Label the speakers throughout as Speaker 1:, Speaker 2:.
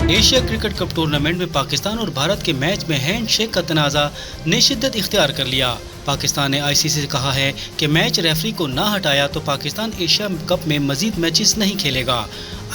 Speaker 1: Asia cricket cup tournament में पाकिस्तान और भारत के मैच में हैंड शेक का तनाज़ा ने शिद्दत इख्तियार कर लिया। पाकिस्तान ने आईसीसी से कहा है कि मैच रेफरी को ना हटाया तो पाकिस्तान एशिया कप में मजीद मैचेस नहीं खेलेगा।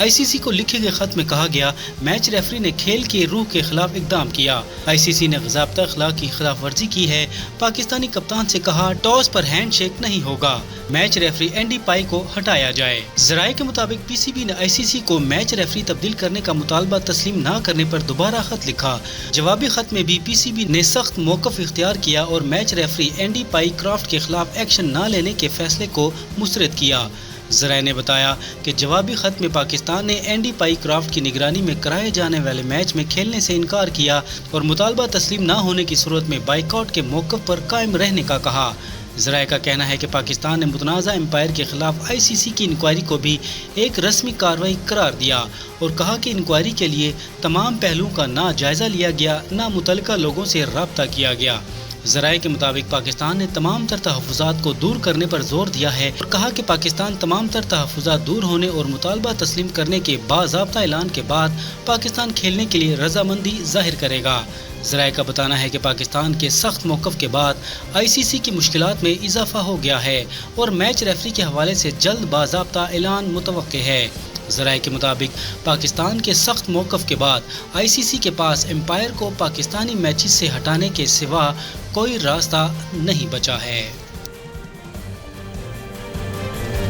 Speaker 1: आईसीसी को लिखे गए खत में कहा गया, मैच रेफरी ने खेल की रूह के खिलाफ इकदाम किया। आईसीसी ने ज़ाब्ता अखलाक की खिलाफ वर्जी की है। पाकिस्तानी कप्तान से कहा, टॉस पर हैंड शेक नहीं होगा, मैच रेफरी एंडी पाई को हटाया जाए। ज़राए के मुताबिक पीसीबी ने आईसीसी को मैच रेफरी तब्दील करने का मुतालबा तस्लीम न करने पर दोबारा खत लिखा। जवाबी खत में भी पीसीबी ने सख्त मौक़िफ़ इख्तियार किया और मैच रेफरी एंडी पाई क्रॉफ्ट के खिलाफ एक्शन न लेने के फैसले को मुस्तरद किया। ज़राए ने बताया कि जवाबी खत में पाकिस्तान ने एंडी पाई क्रॉफ्ट की निगरानी में कराए जाने वाले मैच में खेलने से इनकार किया और मुतालबा तस्लीम न होने की सूरत में बाइकआउट के मौक़िफ़ पर कायम रहने का कहा। ज़राए का कहना है कि पाकिस्तान ने मुतनाज़ा एम्पायर के खिलाफ आईसीसी की इंक्वायरी को भी एक रस्मी कार्रवाई करार दिया और कहा कि इंक्वायरी के लिए तमाम पहलुओं का ना जायज़ा लिया गया, ना मुतल्लिका लोगों से रब्ता किया गया। ज़राए के मुताबिक पाकिस्तान ने तमाम तर तहफ़्फ़ुज़ात को दूर करने पर जोर दिया है और कहा कि पाकिस्तान तमाम तर तहफ़्फ़ुज़ात दूर होने और मुतालबा तस्लीम करने के बाज़ाब्ता ऐलान के बाद पाकिस्तान खेलने के लिए रजामंदी जाहिर करेगा। ज़राए का बताना है कि पाकिस्तान के सख्त मौक़िफ़ के बाद आईसीसी की मुश्किलात में इजाफा हो गया है और मैच रेफरी के हवाले से जल्द बाज़ाब्ता ऐलान मुतवक्के है। ज़राए के मुताबिक पाकिस्तान के सख्त मौक़िफ़ के बाद आईसीसी के पास एम्पायर को पाकिस्तानी मैचेस से हटाने के सिवा कोई रास्ता नहीं बचा है।